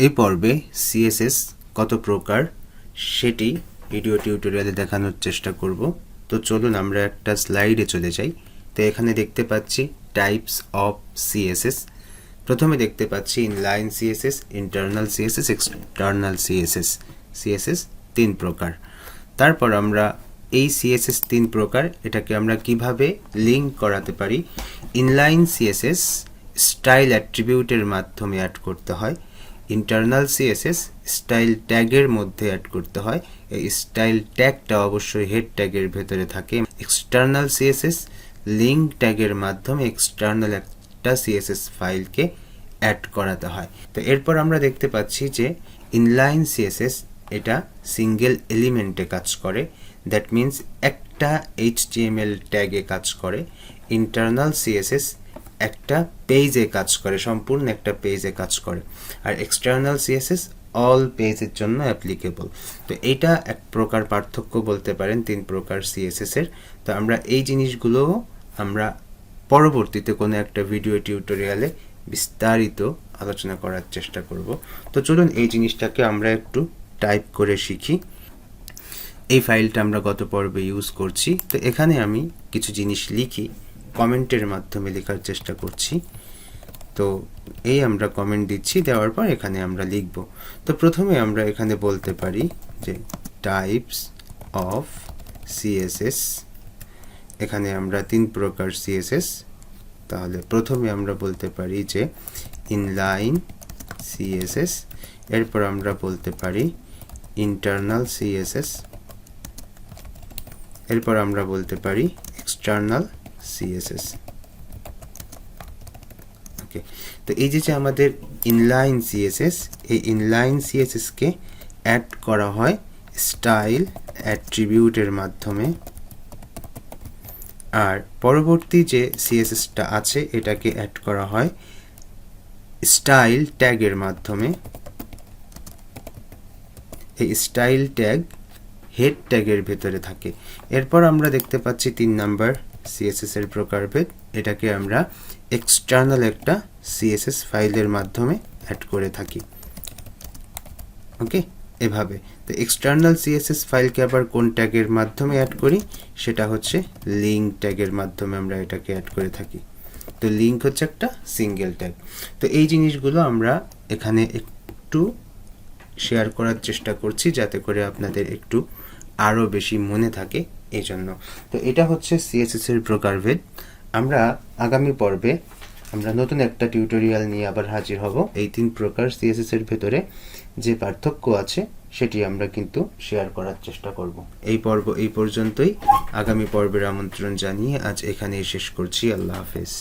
এই পর্বে সিএসএস কত প্রকার সেটি ভিডিও টিউটোরিয়ালে দেখানোর চেষ্টা করব। তো চলুন আমরা একটা স্লাইডে চলে যাই। তো এখানে দেখতে পাচ্ছি টাইপস অফ সিএসএস। প্রথমে দেখতে পাচ্ছি inline CSS, internal CSS, external CSS. CSS 3 প্রকার। তারপর আমরা এই সিএসএস 3 প্রকার এটাকে আমরা কিভাবে লিঙ্ক করাতে পারি। ইনলাইন সিএসএস স্টাইল অ্যাট্রিবিউটের মাধ্যমে অ্যাড করতে হয়। ইন্টারনাল সিএসএস স্টাইল ট্যাগের মধ্যে অ্যাড করতে হয়। এই স্টাইল ট্যাগটা অবশ্যই হেড ট্যাগের ভেতরে থাকে। এক্সটার্নাল সিএসএস লিঙ্ক ট্যাগের মাধ্যমে এক্সটার্নাল একটা সিএসএস ফাইলকে অ্যাড করাতে হয়। তো এরপর আমরা দেখতে পাচ্ছি যে ইনলাইন সিএসএস এটা সিঙ্গেল এলিমেন্টে কাজ করে, দ্যাট মিন্স একটা HTML ট্যাগে কাজ করে। ইন্টারনাল সিএসএস একটা পেজে কাজ করে, সম্পূর্ণ একটা পেজে কাজ করে। আর এক্সটার্নাল সিএসএস অল পেজের জন্য অ্যাপ্লিকেবল। তো এটা এক প্রকার পার্থক্য বলতে পারেন 3 প্রকার সিএসএস এর। তো আমরা এই জিনিসগুলো আমরা পরবর্তীতে কোনো একটা ভিডিও টিউটোরিয়ালে বিস্তারিত আলোচনা করার চেষ্টা করব। তো চলুন এই জিনিসটাকে আমরা একটু টাইপ করে শিখি। এই ফাইলটা আমরা গত পর্বে ইউজ করছি। তো এখানে আমি কিছু জিনিস লিখি, কমেন্টের মাধ্যমে লেখার চেষ্টা করছি। তো এই আমরা কমেন্ট দিচ্ছি, দেওয়ার পর এখানে আমরা লিখব। তো প্রথমে আমরা এখানে বলতে পারি যে টাইপস অফ সিএসএস। এখানে আমরা 3 প্রকার সিএসএস। তাহলে প্রথমে আমরা বলতে পারি যে ইনলাইন সিএসএস, এরপর আমরা বলতে পারি ইন্টারনাল সিএসএস, এরপর আমরা বলতে পারি এক্সটার্নাল সিএসএস। ওকে, তো এই যে আমাদের ইনলাইন সিএসএস, এই ইনলাইন সিএসএস কে অ্যাড করা হয় স্টাইল অ্যাট্রিবিউটের মাধ্যমে। আর পরবর্তী যে সিএসএসটা আছে এটাকে অ্যাড করা হয় স্টাইল ট্যাগের মাধ্যমে। এই স্টাইল ট্যাগ হেড ট্যাগের ভেতরে থাকে। এরপর আমরা দেখতে পাচ্ছি 3 নাম্বার সিএসএস এর প্রকারভেদ। এটাকে আমরা এক্সটার্নাল একটা সিএসএস ফাইলের মাধ্যমে অ্যাড করে থাকি। ওকে, এভাবে। তো এক্সটার্নাল সিএসএস ফাইলকে আবার কোন ট্যাগের মাধ্যমে অ্যাড করি, সেটা হচ্ছে লিঙ্ক ট্যাগের মাধ্যমে আমরা এটাকে অ্যাড করে থাকি। তো লিঙ্ক হচ্ছে একটা সিঙ্গেল ট্যাগ। তো এই জিনিসগুলো আমরা এখানে একটু শেয়ার করার চেষ্টা করছি যাতে করে আপনাদের একটু আরও বেশি মনে থাকে এই জন্য। তো এটা হচ্ছে সিএসএস এর প্রকারভেদ। আমরা আগামী পর্বে আমরা নতুন একটা টিউটোরিয়াল নিয়ে আবার হাজির হব। এই 3 প্রকার সিএসএস এর ভেতরে যে পার্থক্য আছে সেটি আমরা কিন্তু শেয়ার করার চেষ্টা করব। এই পর্ব এই পর্যন্তই। আগামী পর্বের আমন্ত্রণ জানিয়ে আজ এখানেই শেষ করছি। আল্লাহ হাফেজ।